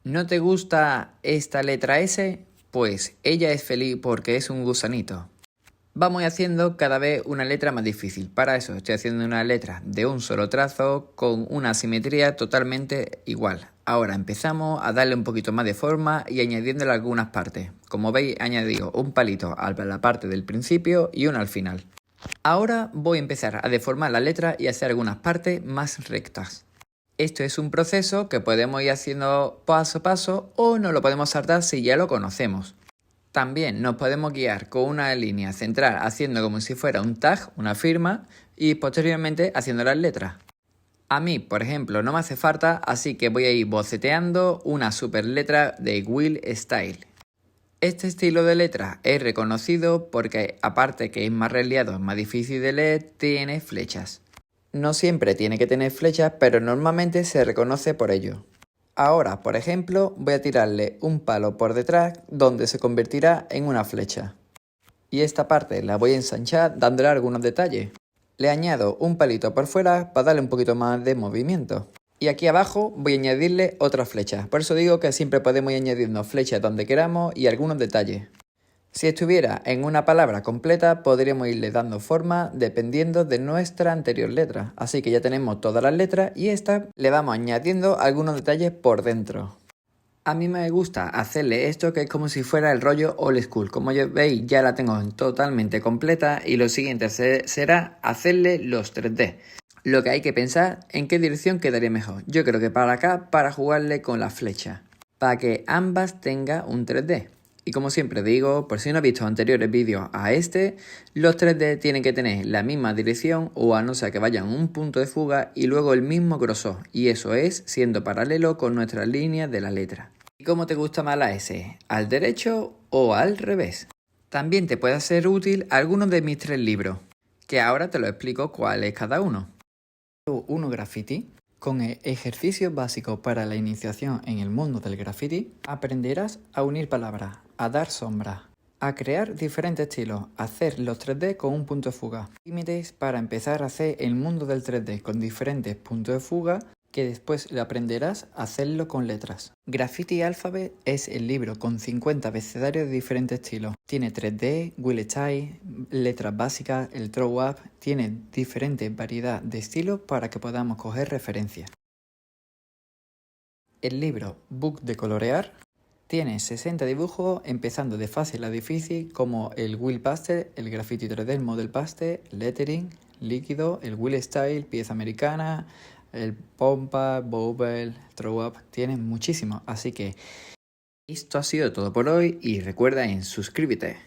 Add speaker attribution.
Speaker 1: ¿No te gusta esta letra S? Pues ella es feliz porque es un gusanito. Vamos haciendo cada vez una letra más difícil. Para eso estoy haciendo una letra de un solo trazo con una simetría totalmente igual. Ahora empezamos a darle un poquito más de forma y añadiéndole algunas partes. Como veis, he añadido un palito a la parte del principio y uno al final. Ahora voy a empezar a deformar la letra y hacer algunas partes más rectas. Esto es un proceso que podemos ir haciendo paso a paso o no lo podemos saltar si ya lo conocemos. También nos podemos guiar con una línea central haciendo como si fuera un tag, una firma, y posteriormente haciendo las letras. A mí, por ejemplo, no me hace falta, así que voy a ir boceteando una super letra de Will Style. Este estilo de letra es reconocido porque, aparte que es más reliado, es más difícil de leer, tiene flechas. No siempre tiene que tener flechas, pero normalmente se reconoce por ello. Ahora, por ejemplo, voy a tirarle un palo por detrás donde se convertirá en una flecha. Y esta parte la voy a ensanchar dándole algunos detalles. Le añado un palito por fuera para darle un poquito más de movimiento. Y aquí abajo voy a añadirle otras flechas. Por eso digo que siempre podemos ir añadiendo flechas donde queramos y algunos detalles. Si estuviera en una palabra completa, podríamos irle dando forma dependiendo de nuestra anterior letra. Así que ya tenemos todas las letras y esta le vamos añadiendo algunos detalles por dentro. A mí me gusta hacerle esto que es como si fuera el rollo old school. Como ya veis, ya la tengo totalmente completa y lo siguiente será hacerle los 3D. Lo que hay que pensar en qué dirección quedaría mejor. Yo creo que para acá, para jugarle con la flecha, para que ambas tengan un 3D. Y como siempre digo, por si no has visto anteriores vídeos a este, los 3D tienen que tener la misma dirección o a no ser que vayan un punto de fuga y luego el mismo grosor. Y eso es siendo paralelo con nuestras líneas de la letra. ¿Y cómo te gusta más la S? ¿Al derecho o al revés? También te puede ser útil alguno de mis 3 libros, que ahora te lo explico cuál es cada uno. 1 Graffiti. Con ejercicios básicos para la iniciación en el mundo del graffiti, aprenderás a unir palabras, a dar sombras, a crear diferentes estilos, a hacer los 3D con un punto de fuga. Límites para empezar a hacer el mundo del 3D con diferentes puntos de fuga que después le aprenderás a hacerlo con letras. Graffiti Alphabet es el libro con 50 abecedarios de diferentes estilos. Tiene 3D, Will Style, letras básicas, el throw up, tiene diferente variedad de estilos para que podamos coger referencias. El libro Book de colorear tiene 60 dibujos empezando de fácil a difícil como el Will Pastel, el Graffiti 3D, el Model Pastel, Lettering, líquido, el Will Style, pieza americana, el Pompa, Bobble, Throw Up, tienen muchísimos. Así que esto ha sido todo por hoy y recuerda en suscríbete.